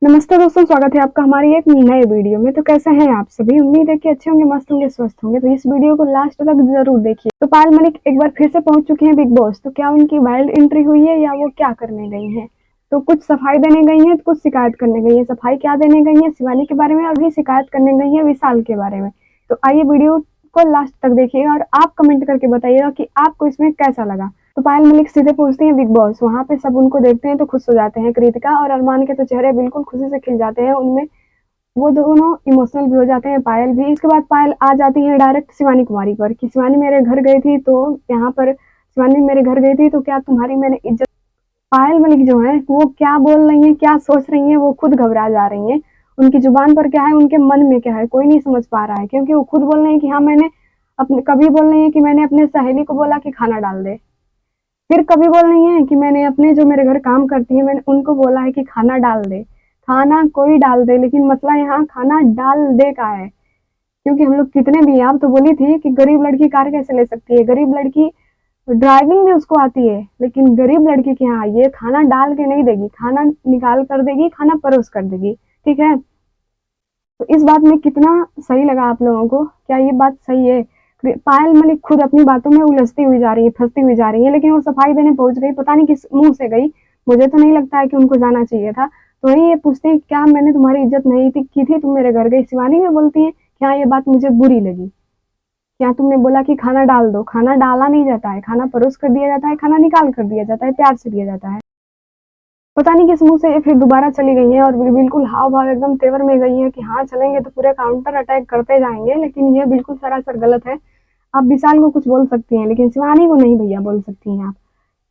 नमस्ते दोस्तों, स्वागत है आपका हमारी एक नए वीडियो में। तो कैसे हैं आप सभी? उम्मीद है कि अच्छे होंगे, मस्त होंगे, स्वस्थ होंगे। तो इस वीडियो को लास्ट तक जरूर देखिए। तो पायल मलिक एक बार फिर से पहुंच चुकी हैं बिग बॉस। तो क्या उनकी वाइल्ड एंट्री हुई है या वो क्या करने गई हैं? तो कुछ सफाई देने गई हैं, तो कुछ शिकायत करने गई है। सफाई क्या देने गई है? शिवानी के बारे में। और भी शिकायत करने गई है विशाल के बारे में। तो आइए वीडियो को लास्ट तक देखिएगा और आप कमेंट करके बताइएगा कि आपको इसमें कैसा लगा। तो पायल मलिक सीधे पूछती हैं बिग बॉस। वहां पे सब उनको देखते हैं तो खुश हो जाते हैं। कृतिका और अरमान के तो चेहरे बिल्कुल खुशी से खिल जाते हैं। उनमें वो दोनों इमोशनल भी हो जाते हैं, पायल भी। इसके बाद पायल आ जाती है डायरेक्ट शिवानी कुमारी पर कि शिवानी मेरे घर गई थी, तो यहाँ पर शिवानी मेरे घर गई थी तो क्या तुम्हारी मैंने इज्जत। पायल मलिक जो है वो क्या बोल रही है, क्या सोच रही है, वो खुद घबरा जा रही है। उनकी जुबान पर क्या है, उनके मन में क्या है, कोई नहीं समझ पा रहा है। क्योंकि वो खुद बोल रहे हैं कि हाँ मैंने अपने, कभी बोल रही है कि मैंने अपने सहेली को बोला कि खाना डाल दे। फिर कभी बोल रही है कि मैंने अपने जो मेरे घर काम करती है मैंने उनको बोला है कि खाना डाल दे। खाना कोई डाल दे, लेकिन मसला यहाँ खाना डाल दे का है। क्योंकि हम लोग कितने भी, आप तो बोली थी कि गरीब लड़की कार कैसे ले सकती है, गरीब लड़की ड्राइविंग भी उसको आती है, लेकिन गरीब लड़की के यहाँ ये खाना डाल के नहीं देगी, खाना निकाल कर देगी, खाना परोस कर देगी। ठीक है, तो इस बात में कितना सही लगा आप लोगों को? क्या ये बात सही है? पायल मलिक खुद अपनी बातों में उलझती हुई जा रही है, फंसती हुई जा रही है। लेकिन वो सफाई देने पहुंच गई, पता नहीं किस मुंह से गई। मुझे तो नहीं लगता है कि उनको जाना चाहिए था। तो वही ये पूछते हैं क्या मैंने तुम्हारी इज्जत नहीं थी की थी, तुम मेरे घर गई। शिवानी में बोलती है क्या ये बात मुझे बुरी लगी? क्या तुमने बोला कि खाना डाल दो? खाना डाला नहीं जाता है, खाना परोस कर दिया जाता है, खाना निकाल कर दिया जाता है, प्यार से दिया जाता है। पता नहीं किस मुंह से ये फिर दोबारा चली गई है और बिल्कुल हाव भाव एकदम तेवर में गई है कि हाँ चलेंगे तो पूरे काउंटर अटैक करते जाएंगे। लेकिन ये बिल्कुल सरासर गलत है। आप विशाल को कुछ बोल सकती हैं, लेकिन शिवानी को नहीं भैया बोल सकती हैं आप।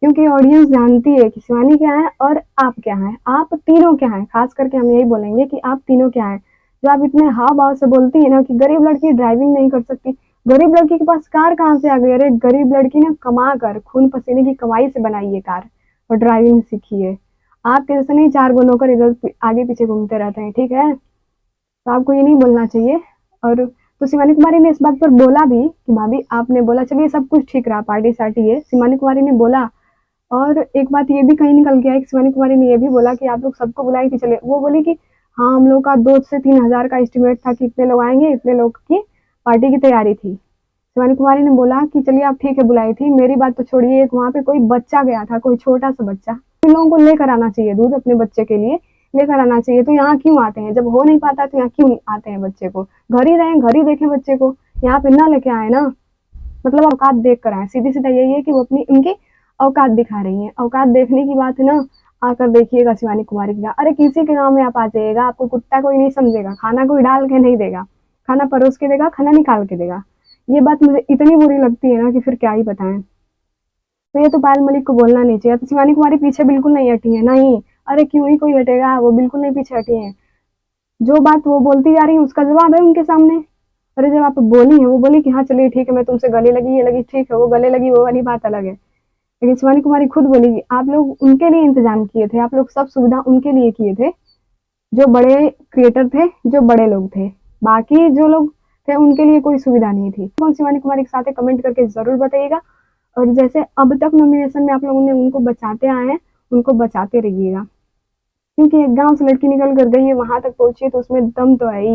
क्योंकि ऑडियंस जानती है कि शिवानी क्या है और आप क्या है। आप तीनों क्या है, खास करके हम यही बोलेंगे कि आप तीनों क्या है। जो आप इतने हाव भाव से बोलती है ना कि गरीब लड़की ड्राइविंग नहीं कर सकती। गरीब लड़की के पास कार कहाँ से आ गई? अरे गरीब लड़की ने कमा कर खून पसीने की कमाई से बनाई है कार और ड्राइविंग सीखी है। आपके जैसे नहीं चार गो नौकर इधर आगे पीछे घूमते रहते हैं। ठीक है, तो आपको ये नहीं बोलना चाहिए। और तो शिवानी कुमारी ने इस बात पर बोला भी कि भाभी आपने बोला, चलिए सब कुछ ठीक रहा, पार्टी सार्टी है, शिवानी कुमारी ने बोला। और एक बात ये भी कहीं निकल के आई, शिवानी कुमारी ने ये भी बोला कि आप लोग सबको बुलाई थी। चले, वो बोली कि हाँ हम लोग का 2 से 3 हजार का एस्टिमेट था कि इतने लोग आएंगे, इतने लोग की पार्टी की तैयारी थी। शिवानी कुमारी ने बोला कि चलिए आप ठीक है बुलाई थी। मेरी बात तो छोड़िए, एक वहां पे कोई बच्चा गया था, कोई छोटा सा बच्चा। इन लोगों को लेकर आना चाहिए दूध अपने बच्चे के लिए, लेकर आना चाहिए। तो यहाँ क्यों आते हैं? जब हो नहीं पाता तो यहाँ क्यों आते हैं? बच्चे को घर ही रहें, घर ही देखें बच्चे को, यहाँ पे ना लेके आए ना। मतलब औकात देख कर आए, सीधी सीधा यही है कि वो अपनी उनकी औकात दिखा रही है। औकात देखने की बात है ना, आकर देखिएगा शिवानी कुमारी का। अरे किसी के गांव में आप आ जाइएगा, आपको कुत्ता कोई नहीं समझेगा, खाना कोई डाल के नहीं देगा, खाना परोस के देगा, खाना निकाल के देगा। ये बात मुझे इतनी बुरी लगती है ना कि फिर क्या ही बताएं। तो ये तो पायल मलिक को बोलना नहीं चाहिए। तो शिवानी कुमारी पीछे बिल्कुल नहीं हटी है, नहीं। अरे क्यों ही कोई हटेगा, वो बिल्कुल नहीं पीछे हटी है। जो बात वो बोलती जा रही है उसका जवाब है उनके सामने। अरे जब आप बोली है, वो बोली कि हाँ चलिए ठीक है, मैं तुमसे गले लगी, ये लगी, ठीक है, वो गले लगी वो वाली बात अलग है। लेकिन शिवानी कुमारी खुद बोली कि आप लोग उनके लिए इंतजाम किए थे, आप लोग सब सुविधा उनके लिए किए थे, जो बड़े क्रिएटर थे, जो बड़े लोग थे। बाकी जो लोग थे उनके लिए कोई सुविधा नहीं थी। कौन शिवानी कुमारी के साथ है कमेंट करके जरूर बताइएगा। और जैसे अब तक नॉमिनेशन में आप लोगों ने उनको बचाते आए हैं, उनको बचाते रहिएगा। क्योंकि एक गांव से लड़की निकल कर गई है, वहां तक पहुंची है, तो उसमें दम तो है ही।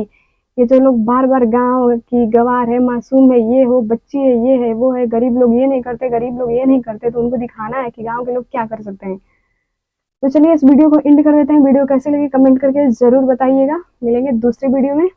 ये जो लोग बार बार गांव की गवार है, मासूम है, ये हो, बच्ची है, ये है, वो है, गरीब लोग ये नहीं करते, गरीब लोग ये नहीं करते, तो उनको दिखाना है कि गांव के लोग क्या कर सकते हैं। तो चलिए इस वीडियो को एंड कर देते हैं। वीडियो कैसे लगी कमेंट करके जरूर बताइएगा। मिलेंगे दूसरी वीडियो में।